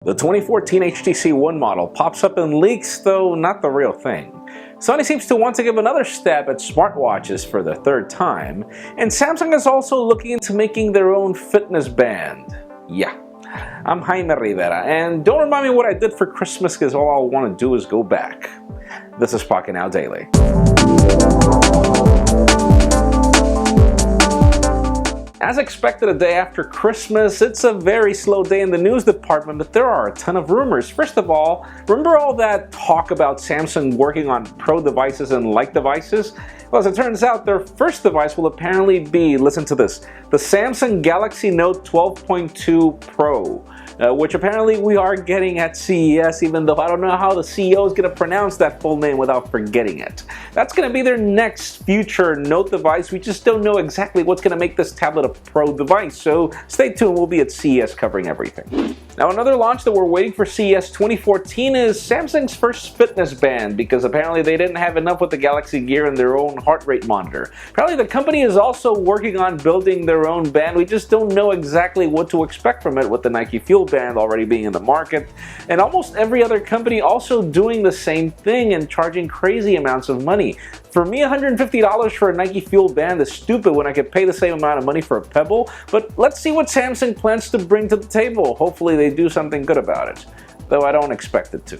The 2014 HTC One model pops up in leaks, though not the real thing. Sony seems to want to give another stab at smartwatches for the third time, and Samsung is also looking into making their own fitness band. Yeah, I'm Jaime Rivera, and don't remind me what I did for Christmas because all I want to do is go back. This is Pocket Now Daily. As expected a day after Christmas, it's a very slow day in the news department, but there are a ton of rumors. First of all, remember all that talk about Samsung working on Pro devices and Lite devices? Well, as it turns out, their first device will apparently be, listen to this, the Samsung Galaxy Note 12.2 Pro, which apparently we are getting at CES, even though I don't know how the CEO is going to pronounce that full name without forgetting it. That's going to be their next future Note device. We just don't know exactly what's going to make this tablet a Pro device, so stay tuned. We'll be at CES covering everything. Now, another launch that we're waiting for CES 2014 is Samsung's first fitness band, because apparently they didn't have enough with the Galaxy Gear and their own heart rate monitor. Apparently the company is also working on building their own band. We just don't know exactly what to expect from it, with the Nike Fuel band already being in the market, and almost every other company also doing the same thing and charging crazy amounts of money. For me, $150 for a Nike Fuel band is stupid when I could pay the same amount of money for a Pebble, but let's see what Samsung plans to bring to the table. Hopefully they do something good about it, though I don't expect it to.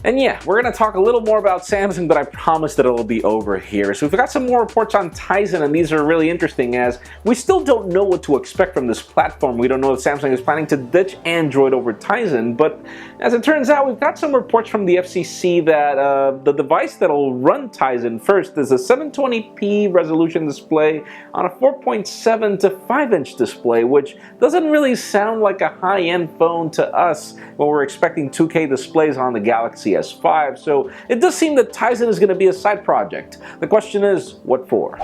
And yeah, we're going to talk a little more about Samsung, but I promise that it'll be over here. So we've got some more reports on Tizen, and these are really interesting as we still don't know what to expect from this platform. We don't know if Samsung is planning to ditch Android over Tizen, but as it turns out, we've got some reports from the FCC that the device that'll run Tizen first is a 720p resolution display on a 4.7 to 5-inch display, which doesn't really sound like a high-end phone to us when we're expecting 2K displays on the Galaxy S5, so it does seem that Tizen is going to be a side project. The question is, what for?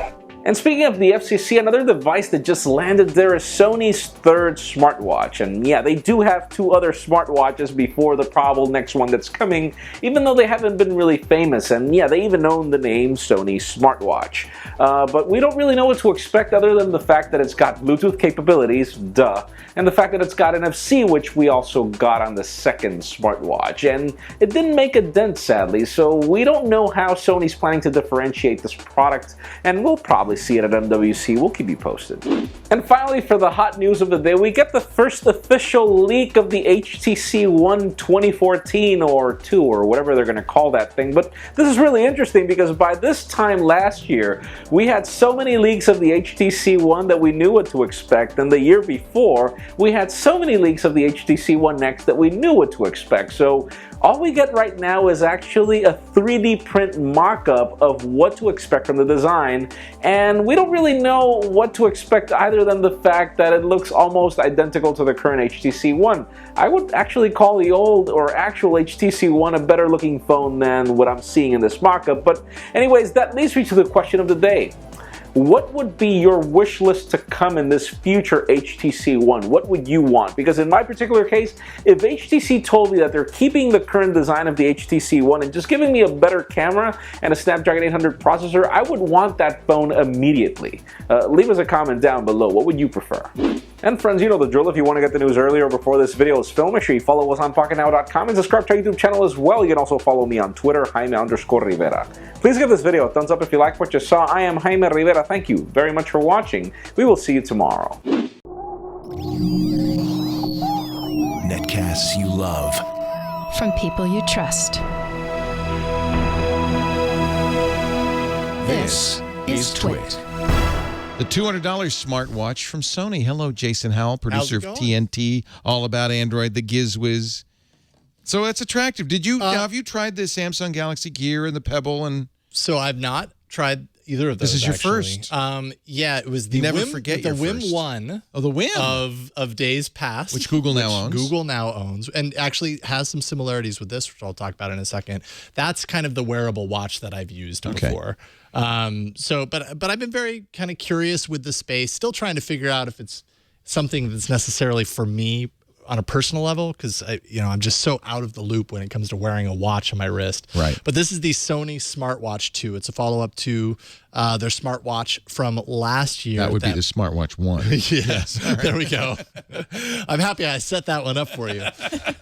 And speaking of the FCC, another device that just landed there is Sony's third smartwatch. And yeah, they do have two other smartwatches before the probable next one that's coming, even though they haven't been really famous. And yeah, they even own the name SOny Smartwatch. But we don't really know what to expect other than the fact that it's got Bluetooth capabilities, duh, and the fact that it's got NFC, which we also got on the second smartwatch. And it didn't make a dent, sadly, so we don't know how Sony's planning to differentiate this product, and we'll probably see it at MWC. We'll keep you posted. And finally, for the hot news of the day, we get the first official leak of the HTC One 2014 or 2 or whatever they're going to call that thing. But this is really interesting because by this time last year, we had so many leaks of the HTC One that we knew what to expect, and the year before, we had so many leaks of the HTC One X that we knew what to expect. So all we get right now is actually a 3D print mock-up of what to expect from the design, and we don't really know what to expect either than the fact that it looks almost identical to the current HTC One. I would actually call the old or actual HTC One a better looking phone than what I'm seeing in this mock-up, but anyways, that leads me to the question of the day. What would be your wish list to come in this future HTC One? What would you want? Because in my particular case, if HTC told me that they're keeping the current design of the HTC One and just giving me a better camera and a Snapdragon 800 processor, I would want that phone immediately. Leave us a comment down below. What would you prefer? And friends, you know the drill. If you want to get the news earlier before this video is filmed, make sure you follow us on PocketNow.com and subscribe to our YouTube channel as well. You can also follow me on Twitter, Jaime_Rivera. Please give this video a thumbs up if you like what you saw. I am Jaime Rivera. Thank you very much for watching. We will see you tomorrow. Netcasts you love. From people you trust. This is Twit. The $200 smartwatch from Sony. Hello, Jason Howell, producer of TNT, all about Android, the GizWiz. So that's attractive. Did you have you tried the Samsung Galaxy Gear and the Pebble? And so I've not tried either of those. This is your actually. first. Yeah, it was the Whim One. Oh, the Whim of days past, which Google now owns. Google now owns, and actually has some similarities with this, which I'll talk about in a second. That's kind of the wearable watch that I've used before. But I've been very kind of curious with the space, still trying to figure out if it's something that's necessarily for me on a personal level because I'm just so out of the loop when it comes to wearing a watch on my wrist. Right. But this is the SOny Smartwatch 2. It's a follow-up to their smartwatch from last year. That would be the Smartwatch 1. Yes, there we go. I'm happy I set that one up for you.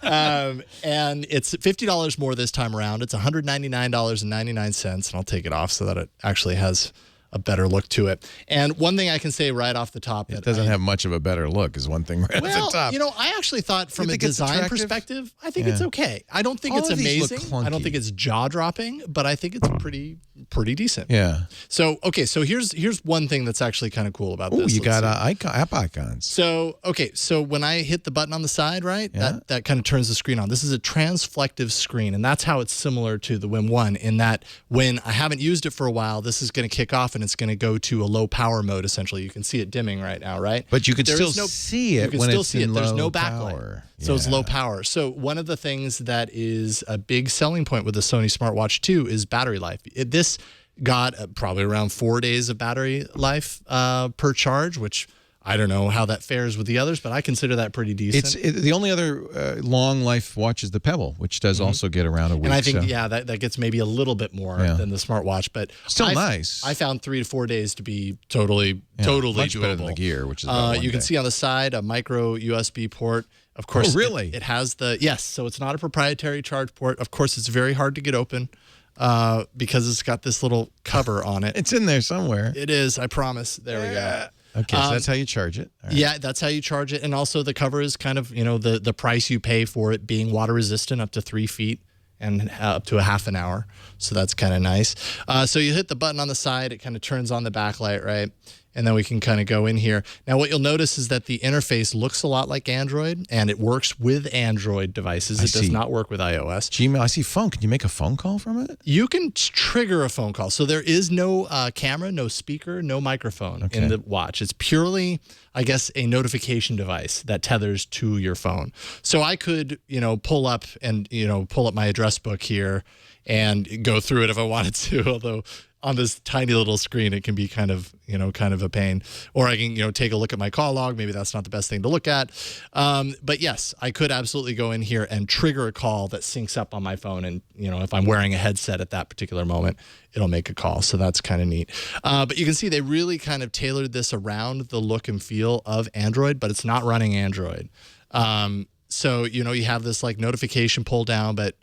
And it's $50 more this time around. It's $199.99, and I'll take it off so that it actually has a better look to it. And one thing I can say right off the top, it doesn't have much of a better look is one thing right at the top. I actually thought from a design perspective, I think it's okay. I don't think All it's of these look amazing. I don't clunky. think it's jaw-dropping, but I think it's pretty decent. Yeah. So, okay, so here's one thing that's actually kind of cool about this. You Let's got see. app icons. So, so when I hit the button on the side, right, that kind of turns the screen on. This is a transflective screen, and that's how it's similar to the Wim 1 in that when I haven't used it for a while, this is going to kick off and it's going to go to a low power mode, essentially. You can see it dimming right now, right? But you can still see it when it's in There's low no backlight. power. So it's low power. So one of the things that is a big selling point with the SOny Smartwatch 2 is battery life. This got probably around 4 days of battery life per charge, which I don't know how that fares with the others, but I consider that pretty decent. The only other long life watch is the Pebble, which does also get around a week. And I think, that gets maybe a little bit more than the smartwatch, but still nice. I found 3 to 4 days to be totally much doable. better than the Gear, which is about you can see on the side a micro USB port. Of course, really? It has so it's not a proprietary charge port. Of course, it's very hard to get open because it's got this little cover on it. It's in there somewhere. It is, I promise. There we go. Okay, so that's how you charge it. All right. Yeah, that's how you charge it. And also the cover is kind of, the price you pay for it being water resistant up to 3 feet and up to a half an hour. So that's kind of nice. So you hit the button on the side, it kind of turns on the backlight, right? And then we can kind of go in here. Now, what you'll notice is that the interface looks a lot like Android, and it works with Android devices. It does not work with iOS. Gmail, I see phone. Can you make a phone call from it? You can trigger a phone call. So there is no camera, no speaker, no microphone in the watch. It's purely, I guess, a notification device that tethers to your phone. So I could, pull up my address book here and go through it if I wanted to, although on this tiny little screen, it can be kind of a pain. Or I can, take a look at my call log. Maybe that's not the best thing to look at. But yes, I could absolutely go in here and trigger a call that syncs up on my phone. And, if I'm wearing a headset at that particular moment, it'll make a call. So that's kind of neat. But you can see they really kind of tailored this around the look and feel of Android, but it's not running Android. So, you have this like notification pull down, but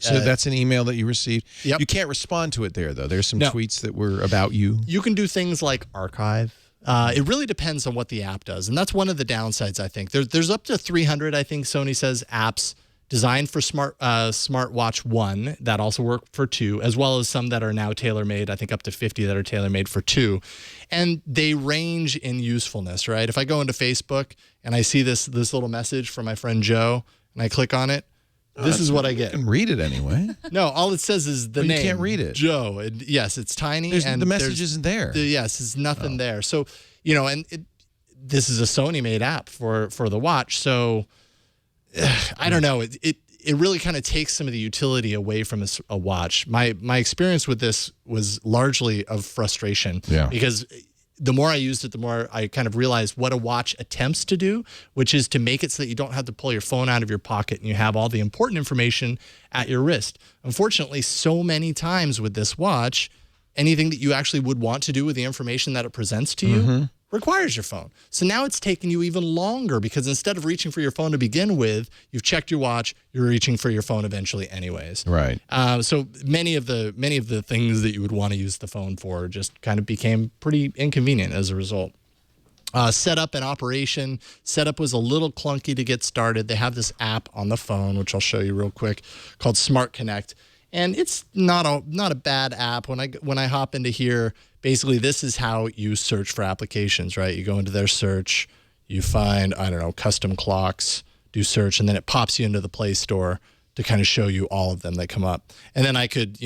so that's an email that you received. Yep. You can't respond to it there, though. There's some tweets that were about you. You can do things like archive. It really depends on what the app does. And that's one of the downsides, I think. There's up to 300, I think Sony says, apps designed for Smartwatch 1 that also work for 2, as well as some that are now tailor-made, I think up to 50 that are tailor-made for 2. And they range in usefulness, right? If I go into Facebook and I see this little message from my friend Joe, and I click on it, this is what I get. You can read it anyway. No, all it says is the name. You can't read it. Joe. And yes, it's tiny. And the message isn't there. Yes, there's nothing there. So, this is a Sony-made app for the watch. So, I don't know. It really kind of takes some of the utility away from a watch. My experience with this was largely of frustration. Yeah. Because the more I used it, the more I kind of realized what a watch attempts to do, which is to make it so that you don't have to pull your phone out of your pocket and you have all the important information at your wrist. Unfortunately, so many times with this watch, anything that you actually would want to do with the information that it presents to you requires your phone. So now it's taking you even longer because instead of reaching for your phone to begin with, you've checked your watch, you're reaching for your phone eventually anyways. Right. So many of the things that you would want to use the phone for just kind of became pretty inconvenient as a result. Setup and operation. Setup was a little clunky to get started. They have this app on the phone, which I'll show you real quick, called Smart Connect. And it's not a bad app. When I hop into here, basically this is how you search for applications, right? You go into their search, you find, custom clocks, do search, and then it pops you into the Play Store to kind of show you all of them that come up. And then I could,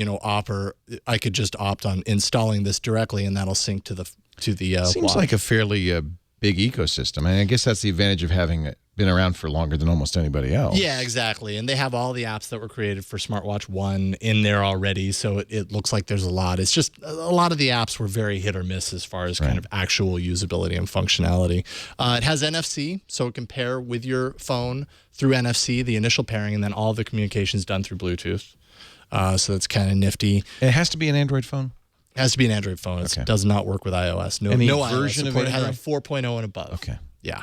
just opt on installing this directly, and that'll sync to the Seems watch. like a fairly big ecosystem. And I guess that's the advantage of having been around for longer than almost anybody else. Yeah, exactly. And they have all the apps that were created for Smartwatch 1 in there already, so it looks like there's a lot. It's just a lot of the apps were very hit or miss as far as kind of actual usability and functionality. It has NFC, so it can pair with your phone through NFC, the initial pairing, and then all the communications done through Bluetooth. So that's kind of nifty. It has to be an Android phone? It has to be an Android phone. It does not work with iOS. No version iOS of Android? It has a 4.0 and above. Okay. Yeah.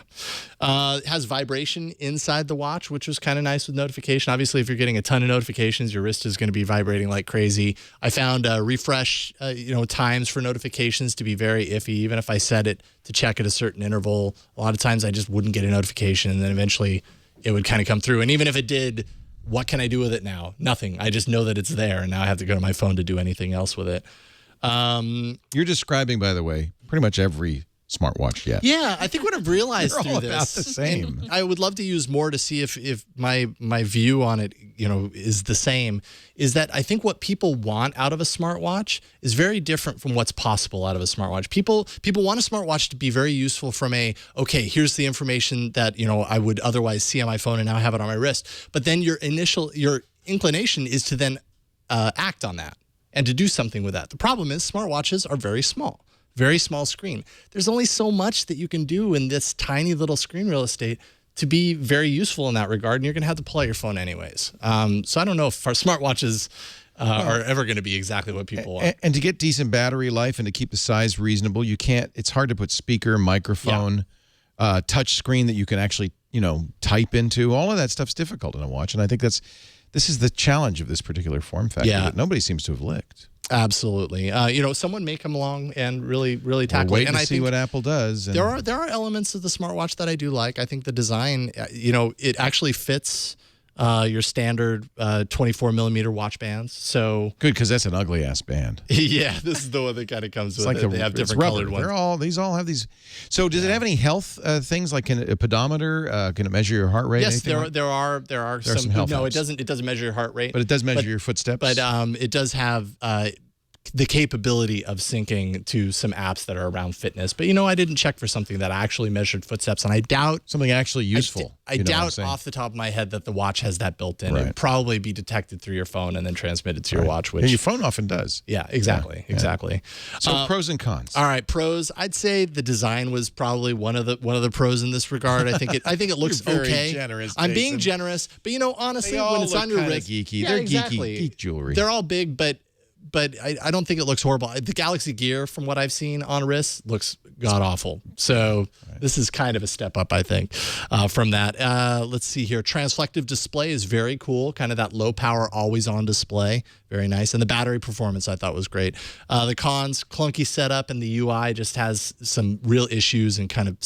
It has vibration inside the watch, which was kind of nice with notification. Obviously, if you're getting a ton of notifications, your wrist is going to be vibrating like crazy. I found refresh times for notifications to be very iffy. Even if I set it to check at a certain interval, a lot of times I just wouldn't get a notification, and then eventually it would kind of come through. And even if it did, what can I do with it now? Nothing. I just know that it's there, and now I have to go to my phone to do anything else with it. You're describing, by the way, pretty much every smartwatch yet. Yeah, I think what I've realized They're through all this, about the same. and I would love to use more to see if my view on it, is the same, is that I think what people want out of a smartwatch is very different from what's possible out of a smartwatch. People want a smartwatch to be very useful from okay, here's the information that, I would otherwise see on my phone and now I have it on my wrist. But then your inclination is to then act on that and to do something with that. The problem is smartwatches are very small screen. There's only so much that you can do in this tiny little screen real estate to be very useful in that regard, and you're going to have to pull out your phone anyways. So I don't know if our smartwatches are ever going to be exactly what people want. And to get decent battery life and to keep the size reasonable, it's hard to put speaker, microphone, touch screen that you can actually, type into. All of that stuff's difficult in a watch, and I think this is the challenge of this particular form factor that nobody seems to have licked. Absolutely. Someone may come along and really tackle it. And I see what Apple does. There are elements of the smartwatch that I do like. I think the design, it actually fits your standard 24mm watch bands. So good, because that's an ugly ass band. Yeah, this is the one that kind of comes with it. They have different colored ones. These all have these. So does it have any health things like a pedometer? Can it measure your heart rate? Yes, there are some health. No, apps. It doesn't measure your heart rate, but it does measure your footsteps. But it does have the capability of syncing to some apps that are around fitness. But, I didn't check for something that actually measured footsteps, and I doubt... Something actually useful. I doubt off the top of my head that the watch has that built in. It would probably be detected through your phone and then transmitted to your watch, which... And your phone often does. Yeah, exactly. So pros and cons. All right, pros. I'd say the design was probably one of the pros in this regard. I think it looks okay. Generous, I'm being generous, but honestly, when it's on your wrist... Geeky. They're geek jewelry. They're all big, but I don't think it looks horrible. The Galaxy Gear, from what I've seen on wrist, looks god-awful. So this is kind of a step up, I think, from that. Let's see here. Transflective display is very cool. Kind of that low-power, always-on display. Very nice. And the battery performance, I thought, was great. The cons, clunky setup, and the UI just has some real issues and kind of,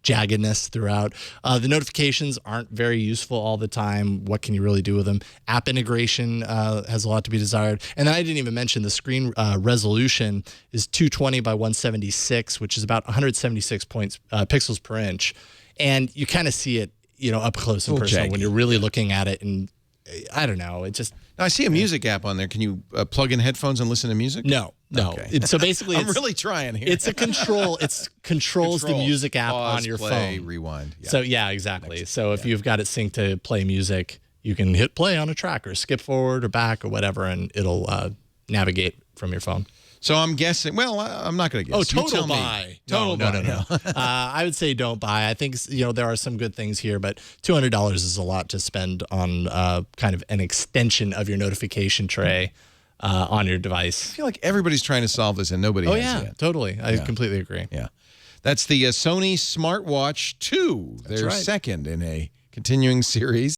jaggedness throughout. The notifications aren't very useful all the time. What can you really do with them? App integration has a lot to be desired. And then I didn't even mention the screen resolution is 220 by 176, which is about 176 pixels per inch. And you kind of see it, up close and personal when you're really looking at it. And I don't know, it just... Now, I see a music app on there. Can you plug in headphones and listen to music? No. Okay. So basically, I'm really trying here. It's a control. It controls the music app on your play, phone. Rewind. Yeah. So exactly. So if you've got it synced to play music, you can hit play on a track or skip forward or back or whatever, and it'll navigate from your phone. So I'm guessing. Well, I'm not going to guess. Oh, total buy. Total buy. No. I would say don't buy. I think there are some good things here, but $200 is a lot to spend on kind of an extension of your notification tray on your device. I feel like everybody's trying to solve this and nobody has yet. Totally. I completely agree. Yeah, that's the SOny Smartwatch 2. Their second in a continuing series.